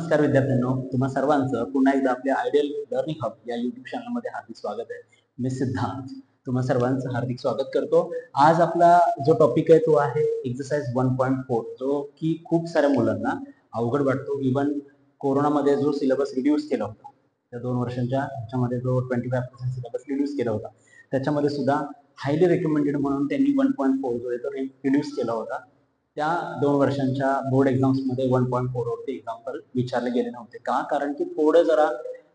नमस्कार विद्यार्थ्यांनो, तुम्हा सर्वांचं पुन्हा एकदा आपल्या आयडियल लर्निंग हब या युट्यूब चॅनलमध्ये हार्दिक स्वागत आहे. मी सिद्धांत तुम्हा सर्वांचं हार्दिक स्वागत करतो. आज आपला जो टॉपिक आहे तो आहे एक्सरसाइज 1.4, जो की खूप साऱ्या मुलांना अवघड वाटतो. इवन कोरोनामध्ये जो सिलेबस रिड्यूस केला होता, त्या 2 वर्षांच्या ह्याच्यामध्ये जो 25% सिलेबस रिड्यूस केला होता, त्याच्यामध्ये सुद्धा हायली रेकमेंडेड म्हणून त्यांनी 1.4 जो आहे तो रिड्यूस केला होता. त्या 2 वर्षांच्या बोर्ड एक्झाम्समध्ये 1.4 वरती एक्झाम्पल विचारले गेले नव्हते. का? कारण की थोडं जरा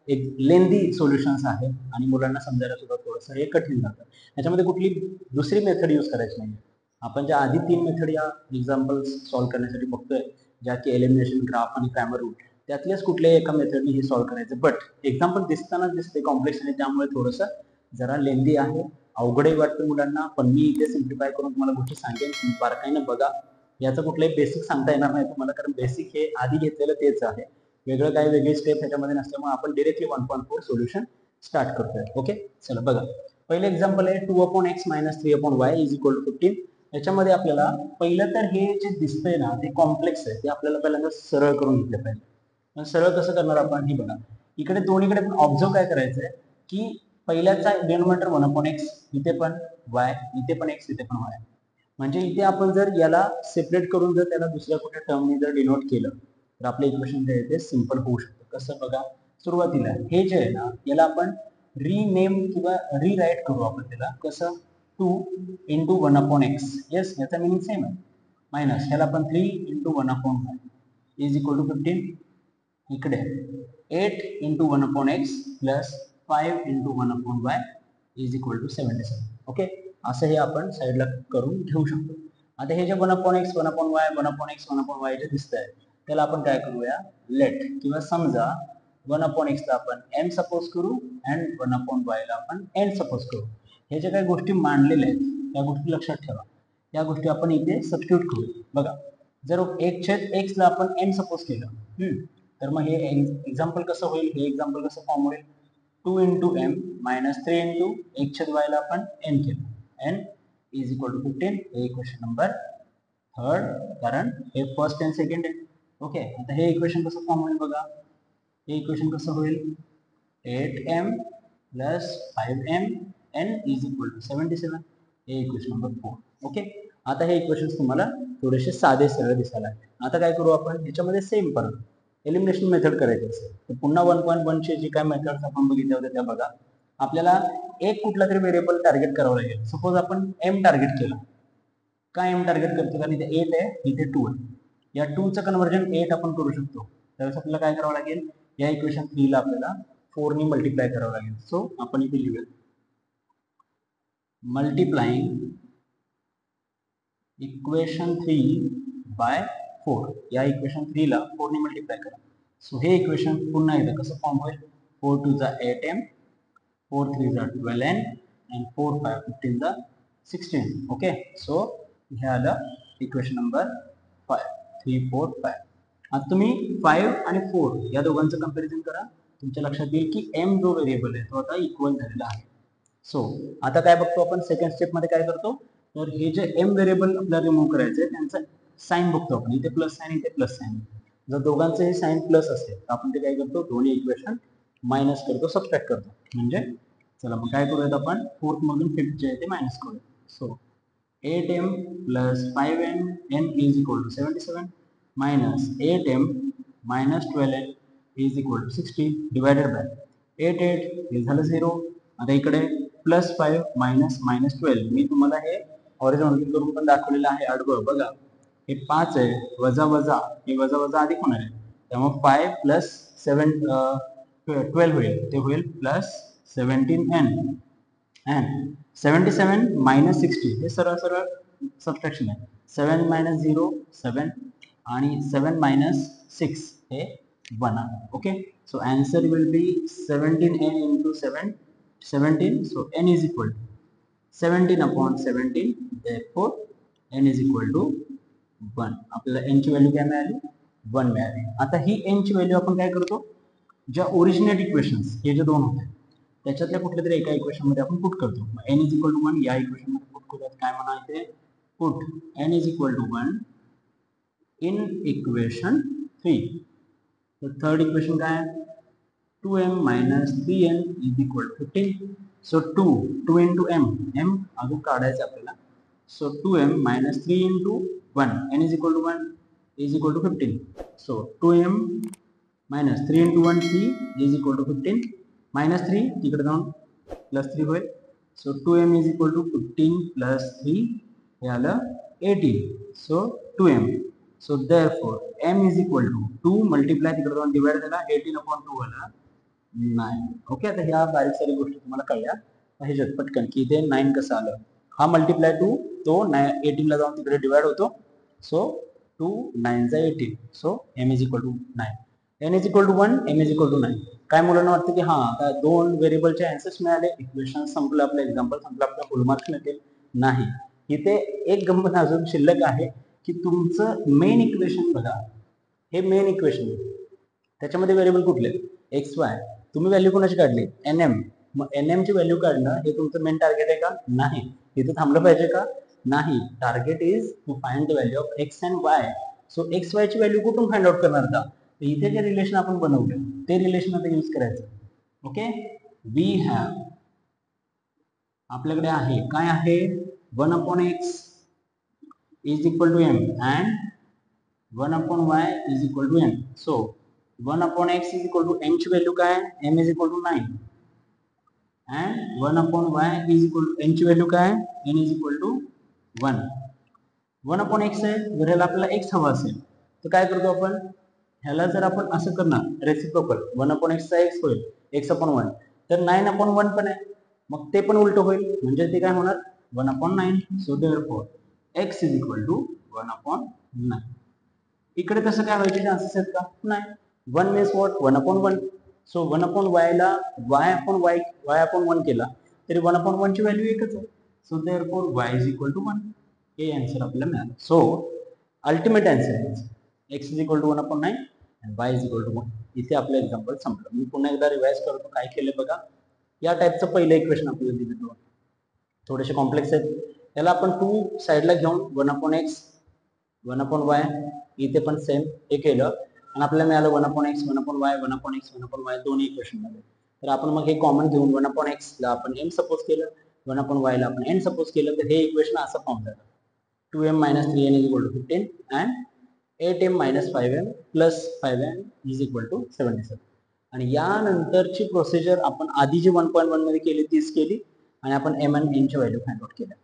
एक लेंदी सोल्युशन्स आहेत आणि मुलांना समजायला सुद्धा थोडंसं हे कठीण जातं. याच्यामध्ये कुठली दुसरी मेथड यूज करायची नाही. आपण ज्या आधी 3 मेथड या एक्झाम्पल्स सॉल्व्ह करण्यासाठी बघतोय, ज्या की एलिमिनेशन, ग्राफ आणि प्रायमरी रूट, त्यातल्याच कुठल्याही एका मेथडने हे सॉल्व्ह करायचं. बट एक्झाम्पल दिसतानाच दिसते कॉम्प्लेक्स आणि त्यामुळे थोडंसं जरा लेंदी आहे, अवघडही वाटतं मुलांना. पण मी इथे सिम्प्लिफाय करून तुम्हाला गोष्टी सांगेन, तुम्ही बारकाईनं बघा. याचं कुठलंही बेसिक सांगता येणार नाही तुम्हाला, कारण बेसिक हे आधी घेतलेलं तेच आहे. वेगळं काही वेगळी स्टेप ह्याच्यामध्ये नसल्यामुळे आपण डिरेक्टली 1.4 सोल्युशन स्टार्ट करतोय. ओके, चला बघा. पहिले एक्झाम्पल आहे 2/x - 3/y = 15. याच्यामध्ये आपल्याला पहिलं तर हे जे दिसतंय ना ते कॉम्प्लेक्स आहे, ते आपल्याला पहिल्यांदा सरळ करून घेतलं पाहिजे. सरळ कसं करणार आपण, हे बघा. इकडे दोन्हीकडे पण ऑब्झर्व काय करायचंय की पहिल्याचा डिनोमिनेटर 1/x, इथे पण y, इथे पण x, इथे पण y. म्हणजे इथे आपण जर याला सेपरेट करून जर त्याला दुसऱ्या कुठल्या टर्मने जर डिनोट केलं तर आपलं इक्वेशन जे आहे ते सिंपल होऊ शकतं. कसं बघा, सुरुवातीला हे जे आहे ना याला आपण रिनेम किंवा रिराईट करू आपण त्याला. कसं, 2 × 1/x. येस, याचा मिनिंग सेम आहे. मायनस ह्याला आपण 3 × 1/y = 15. इकडे 8 × 1/x प्लस 5 × 1/y = 77. ओके, असं हे आपण साईडला करून घेऊ शकतो. आता हे जे 1/x 1/y 1/x 1/y जे दिसतंय त्याला आपण काय करूया, लेट किंवा समजा 1/x ला आपण m सपोज करू आणि 1/y ला आपण n सपोज करू. हे जे काही गोष्टी मांडलेल्या आहेत त्या गोष्टी लक्षात ठेवा. या गोष्टी आपण इथे सबस्टिट्यूट करू. बघा, जर 1/x ला आपण n सपोज केलं तर मग हे एक्झाम्पल कसं होईल, हे एक्झाम्पल कसं फॉर्म होईल, 2 × m - 3 × 1/y ला आपण n केलं, n = 15. हे इक्वेशन नंबर 3, कारण हे फर्स्ट आणि सेकंड आहे. ओके, आता हे इक्वेशन कसं फॉर्म होईल बघा. हे इक्वेशन कसं होईल, 8m + 5m n = 77. हे इक्वेशन नंबर 4. ओके, आता हे इक्वेशन्स तुम्हाला थोडेसे साधे सरळ दिसायला लागले. आता काय करू आपण, ह्याच्यामध्ये सेम परत एलिमिनेशन मेथड करायची असेल तर पुन्हा 1.1 चे जे काय मेथड्स आपण बघितले होते त्या बघा. आपल्याला एक कुठला तरी व्हेरिएबल टार्गेट करावं लागेल. सपोज आपण m टार्गेट केलं. काय m टार्गेट करतो, कारण इथे 8 आहे, इथे 2 आहे. या 2 चं कन्वर्जन 8 आपण करू शकतो. त्यावेळेस आपल्याला काय करावं लागेल, या इक्वेशन 3 ला आपल्याला 4 ने मल्टिप्लाय करावं लागेल. सो आपण इथे लिहूया मल्टिप्लाइंग इक्वेशन 3 बाय 4. या इक्वेशन 3 ला 4 ने मल्टिप्लाय करा. सो हे इक्वेशन पुन्हा एकदा कसं फॉर्म होईल, 4 × 2 = 8m, 4 × 3 = 12n and 4 × 5 = 15 = 16. Okay, so हे आलं इक्वेशन नंबर 5, 3, 4, 5. आता तुम्ही 5 आणि 4 या दोघांचं कंपॅरिझन करा. तुमच्या लक्षात येईल की m जो व्हेरिएबल आहे तो आता इक्वल झालेला आहे. सो आता काय बघतो आपण, सेकंड स्टेप मध्ये काय करतो, तर हे जे m व्हेरिएबल आपल्याला रिमूव्ह करायचे त्यांचं साइन बघतो आपण. इथे प्लस साइन, इथे प्लस साइन. जर दोघांचं हे साइन प्लस असेल तर आपण ते काय करतो, दोन्ही इक्वेशन मायनस करतो, सबट्रॅक्ट करतो. म्हणजे चला मग काय करूयात आपण, फोर्थ मधून फिफ्थ जे आहे ते मायनस करूया. So 8m + 5n n = 77 minus 8m minus 12n = 60 divided by 8 हे झालं 0. आता इकडे +5 minus -12 मी तुम्हाला हे हॉरिझॉन्टल करून पण दाखवलेलं आहे आडवं. बघा, हे 5 आहे, वजा वजा हे वजा वजा अधिक होणार आहे, त्यामुळे 5 + 7 12 होईल, ते होईल +17n and 77 - 60 हे सरळ सरळ सबट्रॅक्शन आहे. 7 - 0 7 आणि 7 - 6 हे 1 आहे. Okay, so answer will be 17n × 7 17. So n = 17/17, therefore n = 1. आपल्याला n ची व्हॅल्यू काय मिळाली, 1 मिळाली. आता ही n ची व्हॅल्यू आपण काय करतो, ज्या ओरिजिनेट इक्वेशन्स हे जे दोन होते त्याच्यातल्या कुठल्या तरी एका इक्वेशन मध्ये आपण पुट करतो. n = 1 या इक्वेशन मध्ये पुट करूयात. काय म्हणा इथे, पुट n = 1 in equation 3. तर थर्ड इक्वेशन काय आहे, 2m minus 3n is equal to 15. So 2 into m अजून काढायचं आपल्याला. So 2m minus 3 into 1, n is equal to 1 is equal to 15. So 2m minus 3 into 1 3 is equal to 15. Minus 3 तिकडे जाऊन plus 3 होईल. So 2m is equal to 15 plus 3 हे आलं 18. So 2m. So therefore m is equal to 2 multiply तिकडे जाऊन divide झाला 18 upon 2 आला 9. Okay, आता ह्या बारीक सारी गोष्टी तुम्हाला कळल्या पाहिजेत पटकन की इथे 9 कसं आलं. हा मल्टिप्लाय टू तो 18 ला जाऊन तिकडे डिवाइड होतो. सो 2 9 चा 18. So m is equal to 9. n is equal to 1, m is equal to 9. काय मुलांना वाटतं की हा आता दोन व्हेरिएबलचे आन्सर्स मिळाले, इक्वेशन संपलं, आपलं एक्झाम्पल संपलं, आपलं फुल मार्क्स मिळतील? नाही. इथे एक गंमत अजून शिल्लक आहे की तुमचं मेन इक्वेशन बघा, हे मेन इक्वेशन त्याच्यामध्ये व्हेरिएबल कुठले, एक्स वाय. तुम्ही व्हॅल्यू कोणाची काढली, एन एम. मग एन एम ची व्हॅल्यू काढणं हे तुमचं मेन टार्गेट आहे का, नाही. इथे थांबलं पाहिजे का, नाही. Target is to find the value of x and y. So x y ची व्हॅल्यू कुठून फाइंड आउट करणार का, इथे जे रिलेशन आपण बनवलं ते रिलेशन आता यूज करायचं. ओके, वी हॅव, आपल्याकडे आहे काय आहे, 1 upon x is equal to m and 1 upon y is equal to n. So 1 upon x is equal to m ची व्हॅल्यू काय, m is equal to 9 and 1 upon y is equal to n ची value काय, n is equal to 1. 1 upon x आहे, जर ह्याला आपल्याला x हवा असेल तर काय करतो आपण, ह्याला जर आपण असं करणार रेसिप्रोकल 1 अपॉन एक्स चा एक्स होईल, एक्स अपॉन 1, तर 9 अपॉन 1 पण आहे, मग ते पण उलट होईल, म्हणजे ते काय होणार 1 upon 9. So therefore x is equal to 1 upon 9. इकडे तसं काय व्हायचे चान्सेस आहेत का, नाही. 1 means what, 1 upon 1. So 1 upon Y ला वाय अपॉन 1 केला तरी 1 अपॉन 1 ची व्हॅल्यू एकच आहे. So therefore y is equal to 1. हे आन्सर आपल्याला मिळालं. सो अल्टिमेट आन्सर आहे x is equal to 1 upon 9 आणि वाय इज इक्वल टू 1. इथे आपलं एक्झाम्पल संपलं. मी पुन्हा एकदा रिवाइज करतो काय केलं बघा. या टाईपचं पहिलं इक्वेशन आपल्याला दिलं, थोडेसे कॉम्प्लेक्स आहेत, त्याला आपण 2 साईडला घेऊन 1 अपॉन एक्स 1 अपॉन वाय, इथे पण सेम हे केलं आणि आपल्याला मिळालं 1 upon x 1 upon Y 1 upon x 1 upon Y दोन्ही इक्वेशन मध्ये. तर आपण मग हे कॉमन घेऊन 1 अपॉन एक्स ला आपण एम सपोज केलं, 1 अपॉन वाय ला आपण एन सपोज केलं, तर हे इक्वेशन असं फॉर्म झालं 2m minus 3n is equal to 15 and 8m minus 5m plus 5m is equal to 77. आणि यानंतरची प्रोसिजर आपण आधी जी 1.1 मध्ये केली तीच केली आणि आपण m आणि n च्या व्हॅल्यू फाइंड आउट केल्या.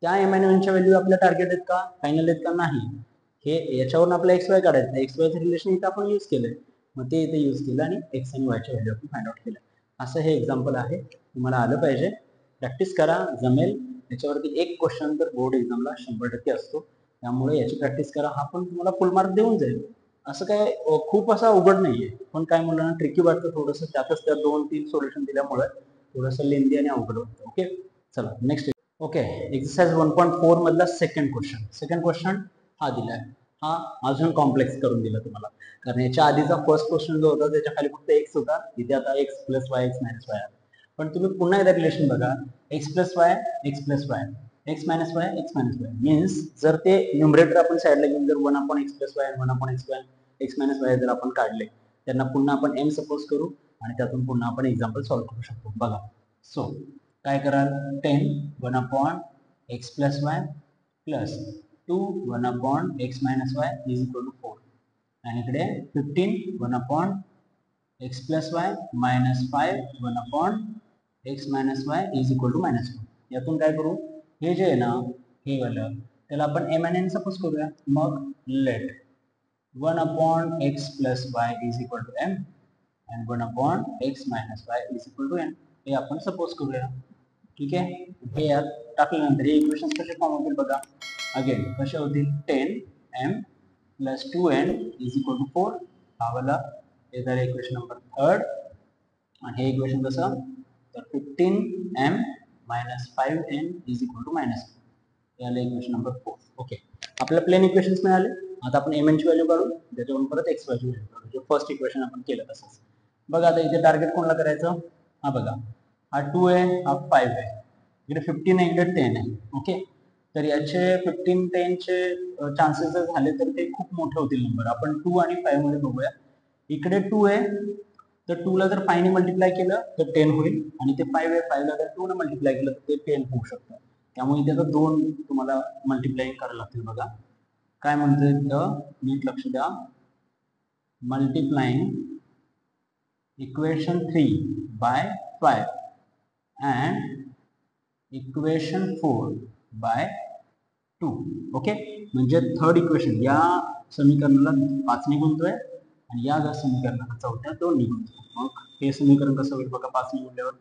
त्या m आणि n च्या व्हॅल्यू आपल्या टार्गेट आहेत का, फायनल आहेत का, नाही. हे याच्यावरून आपलं एक्स वाय काढायचं, एक्स वायचं रिलेशन इथं आपण यूज केलंय, मग ते इथे यूज केलं आणि एक्स आणि वायच्या व्हॅल्यू आपण फाइंड आउट केल्या. असं हे एक्झाम्पल आहे, तुम्हाला आलं पाहिजे, प्रॅक्टिस करा, जमेल. याच्यावरती एक क्वेश्चन तर बोर्ड एक्झामला 100% असतो, त्यामुळे याची प्रॅक्टिस करा, हा पण तुम्हाला फुल मार्क देऊन जाईल. असं काय खूप असा अवघड नाहीये, पण काय मुलांना ट्रिकी वाटतं थोडंसं, त्यातच त्या 2-3 सोल्युशन दिल्यामुळे थोडंसं लेंदी आणि अवघड वाटतं. ओके, चला नेक्स्ट. ओके, एक्सरसाइज 1.4 मधला सेकंड क्वेश्चन हा दिलाय. हा अजून कॉम्प्लेक्स करून दिला तुम्हाला, कारण याच्या आधीचा फर्स्ट क्वेश्चन जो होता त्याच्या खाली फक्त एक्स होता, इथे आता x plus Y x minus Y. पण तुम्ही पुन्हा एकदा रिलेशन बघा, x plus Y x plus Y x minus Y x minus Y. Means जर ते न्यूमरेटर आपण साईडला घेऊन जर 1 upon x plus Y 1 upon x Y x minus Y जर आपण काढले, त्यांना पुन्हा आपण एम सपोज करू आणि त्यातून पुन्हा आपण एक्झाम्पल सॉल्व्ह करू शकतो. बघा, सो काय कराल, 10 1 upon x plus y plus 2 1 upon x minus y is equal to 4 आणि इकडे 15 1 upon x plus y minus 5 1 upon x minus y is equal to minus 1. यातून काय करू, हे जे आहे ना हे वालं त्याला आपण एम एन एन सपोज करूया. मग let 1 upon x plus y is equal to m and 1 upon x minus y is equal to n, हे आपण सपोज करूया. ठीक आहे, हे यात टाकल्यानंतर हे इक्वेशन कसे फॉर्म होतील बघा. अगेन कसे होतील, 10m plus 2n is equal to 4. हा वाला हे झालं इक्वेशन नंबर थर्ड. आणि हे इक्वेशन कसं, तर 15m minus 5n is equal to minus 2. हे आलं इक्वेशन नंबर 4. ओके, आपल्याला प्लेन इक्वेशन्स मिळाले. आता आपण एम एन ची व्हॅल्यू काढू, त्याच्यावरून परत एक्स वायची व्हॅल्यू काढू, जे फर्स्ट इक्वेशन आपण केलं तसंच. बघा आता इथे टार्गेट कोणाला करायचं, हा बघा हा 2 आहे हा 5 आहे, इकडे 15 आहे इकडे 10 आहे. ओके, तर याचे 15 10 चे चान्सेस जर झाले तर ते खूप मोठे होतील नंबर. आपण 2 आणि 5 मध्ये बघूया. इकडे 2 आहे, तर 2 ला जर 5 ने मल्टिप्लाय केलं तर 10 होईल, आणि ते 5 आहे, 5 ला जर 2 ने मल्टिप्लाय केलं तर ते 10 होऊ शकतं. त्यामुळे त्याचं 2 तुम्हाला मल्टिप्लाय करायला लागतील. बघा काय म्हणतोय तर नीट लक्ष द्या. Multiplying equation 3 by 5 and equation 4 by 2. Okay, म्हणजे थर्ड इक्वेशन या समीकरणाला 5 ने गुणतोय आणि या जर समीकरणाला चौथ्या 2 ने गुणतोय. मग हे समीकरण कसं होईल बघा. 5 ने गुणल्यावर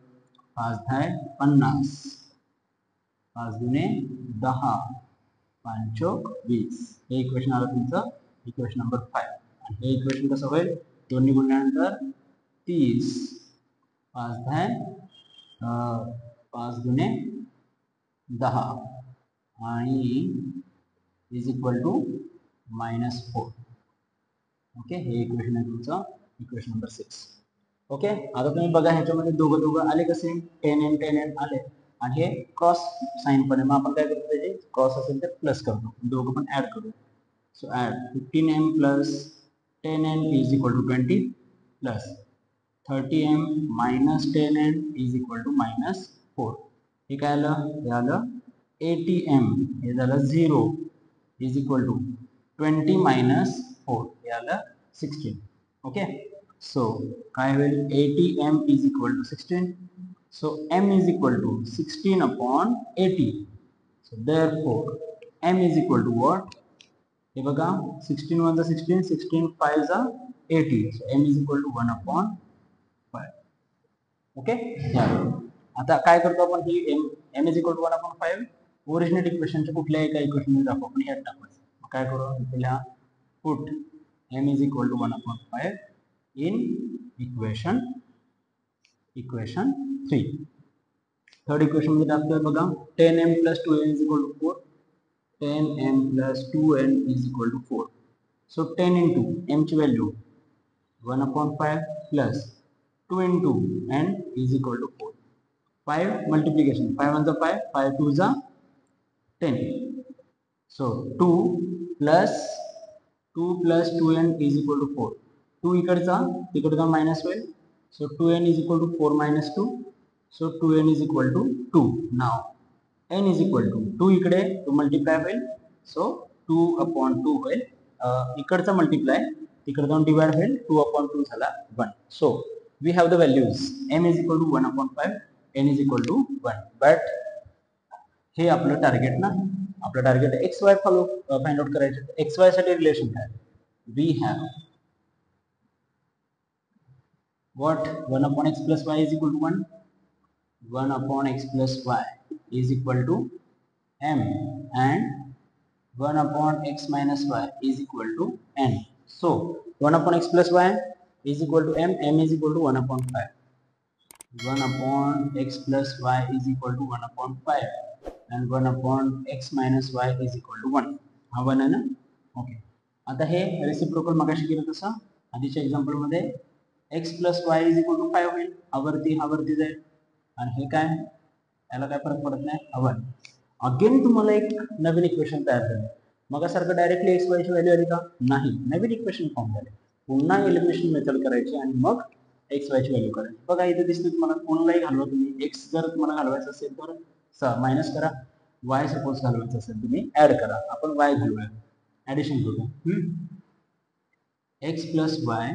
5 10 50, 5 दुने 10, 5 चौक 20. हे इक्वेशन आलं तुमचं इक्वेशन नंबर 5. आणि हे इक्वेशन कसं होईल. 2 ने गुणल्यानंतर 30, 5 10, 5 दुने 10 आणि इज इक्वल टू -4. ओके, हे इक्वेशन आहे तुमचं इक्वेशन नंबर 6. ओके, आता तुम्ही बघा ह्याच्यामध्ये दोघं आले कसे. 10n 10n आले आणि हे क्रॉस साइन पण आहे. मग आपण काय करतो, त्याचे क्रॉस असेल तर प्लस करतो, दोघं पण ऍड करू. So add 15m plus 10n is equal to 20 plus 30m minus 10n is equal to -4. हे काय आलं, हे आलं 80m, हे झालं 0 इज इक्वल टू 20 मायनस 4, हे आलं 16. ओके, सो काय होईल 80m is equal to 16. So m is equal to 16 upon 80. So therefore m is equal to what. हे बघा 16 1 16, 16 5 80. So m is equal to 1 upon 5. Okay, आता काय करतो आपण. ही m is equal to 1 upon 5 original इक्वेशनच्या कुठल्याही एका इक्वेशन मध्ये दाखवू आपण. ह्यात टाकायचं. काय करू पहिला put m is equal to 1 upon 5 in equation 3. Third equation मध्ये टाकतोय बघा. 10m plus 2n is equal to 4. 10m plus 2n is equal to 4. So 10 into m ची value 1 upon 5 plus 2 into n is equal to 4. 5 multiplication, 5 1 5, 5 2 10. So 2 plus 2n is equal to 4. 2 इकडचा तिकडचा minus होईल. So 2n is equal to 4 minus 2. So 2n is equal to 2. Now n is equal to 2 इकडे तो multiply होईल. So 2 upon 2 होईल. इकडचा multiply तिकडे जाऊन डिवाइड होईल. 2 upon 2 झाला 1. So we have the values. m is equal to 1 upon 5, n is equal to 1. But हे आपलं टार्गेट नाही. आपलं टार्गेट xy फाइंड आउट करायचे. xy साठी रिलेशन काय. We have what 1 upon x plus y is equal to 1. 1 upon x plus y is equal to m, and 1 upon x minus y is equal to n. So 1 upon x plus y is equal to m. m is equal to 1 upon 5. 1 upon x plus y is equal to 1 upon 5, and 1 upon x minus y is equal to 1. हा 1 आहे ना. Okay, आता हे reciprocal मगाशी केलं तसं आधीच्या example मध्ये x plus y is equal to 5 होईल. हा वरती जाईल आणि हे काय, याला काय फरक पडत नाही. हा 1. अगेन तुम्हाला एक नवीन इक्वेशन तयार झालं. मग सारखं डायरेक्टली एक्स वायची व्हॅल्यू आली का नाही. नवीन इक्वेशन फॉर्म झाले. पुन्हा एलिमिनेशन मेथड करायची आणि मग एक्स वायची व्हॅल्यू करायची. बघा इथे दिसते तुम्हाला. कोणालाही घालवा तुम्ही. एक्स जर तुम्हाला घालवायचं असेल तर मायनस करा. वाय सपोज घालवायचं असेल तुम्ही ऍड करा. आपण वाय घालूया, ऍडिशन करूया. X plus Y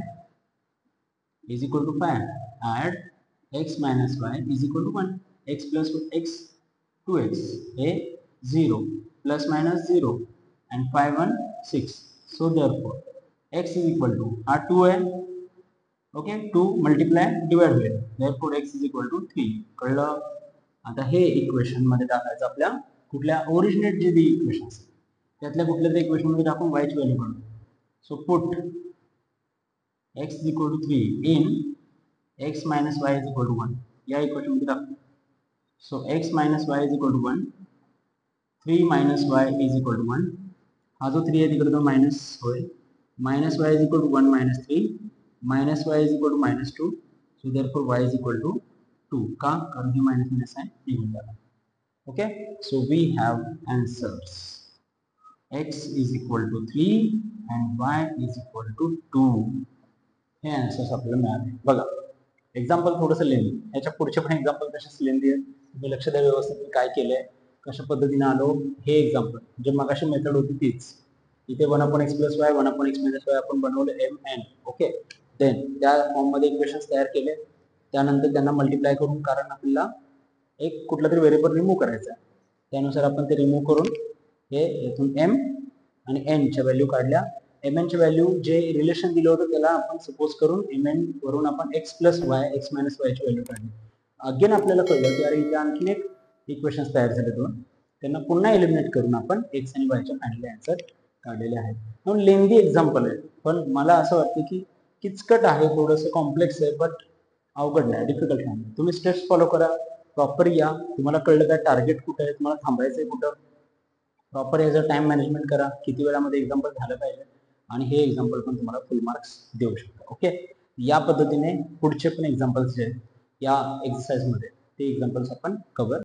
is equal to 5. Add x minus y is equal to 1. X plus x 2x a 0 plus minus 0 and 5 1 6. So therefore x is equal to 2 है. Okay, 2 multiply divide होईल. therefore x is equal to 3. कळलं. आता हे equation मध्ये टाकायचं आपल्या कुठल्या originate जे बी इक्वेशन असेल त्यातल्या कुठल्या तरी इक्वेशन मध्ये टाकून y ची व्हॅल्यू काढू. So put x is equal to 3 in x minus y is equal to 1. या इक्वेशन मध्ये टाकू. So x minus y is equal to 1. 3 minus y is equal to 1. हा जो 3 आहे तिकडे तो मायनस होईल. minus y is equal to 1 minus 3. minus y is equal to minus 2. So therefore y is equal to 2. का, कारण हे minus minus आहे निघून जाणार. Okay, so we have answers. x is equal to 3 and y is equal to 2. हे answers आपल्याला मिळाले. बघा, एक्झाम्पल थोडंसं लेंदी, याच्या पुढचे पण एक्झाम्पल तसेच लेंदी आहे. तुम्ही लक्ष द्या व्यवस्थित मी काय केलंय, कशा पद्धतीने आलो. हे एक्झाम्पल जे मगाशी मेथड होती तीच, इथे 1/x + y 1/x - y आपण बनवलं mn. ओके, देन त्या फॉर्म मध्ये इक्वेशन्स तयार केले, त्यानंतर त्यांना मल्टिप्लाय करून, कारण आपल्याला एक कुठला तरी व्हेरिएबल रिमूव्ह करायचा आहे, त्यानुसार आपण ते रिमूव्ह करून हे यातून m आणि n च्या व्हॅल्यू काढल्या. mn ची व्हॅल्यू जे रिलेशन दिलं होतं त्याला आपण सपोज करून mn वरून आपण x + y x - y ची व्हॅल्यू काढली. अगेन आपल्याला कळलं की अरे इथे आणखी एक इक्वेशन्स तयार झाले दोन, त्यांना पुन्हा एलिमिनेट करून आपण x आणि y चे फायनल आन्सर काढलेले आहेत. म्हणून लेंदी एक्झाम्पल आहे, पण मला असं वाटतं की किचकट आहे, थोडंसं कॉम्प्लेक्स आहे, बट अवघड नाही, डिफिकल्ट नाही. तुम्ही स्टेप्स फॉलो करा, प्रॉपर या, तुम्हाला कळलं काय टार्गेट कुठं आहे, तुम्हाला थांबायचं आहे कुठं, प्रॉपर याचं टाइम मॅनेजमेंट करा, किती वेळामध्ये एक्झाम्पल झालं पाहिजे, आणि हे एक्झाम्पल पण तुम्हाला फुल मार्क्स देऊ शकतो. ओके, या पद्धतीने पुढचे पण एक्झाम्पल्स जे आहेत या एक्सरसाइजमध्ये ते एक्झाम्पल्स आपण कव्हर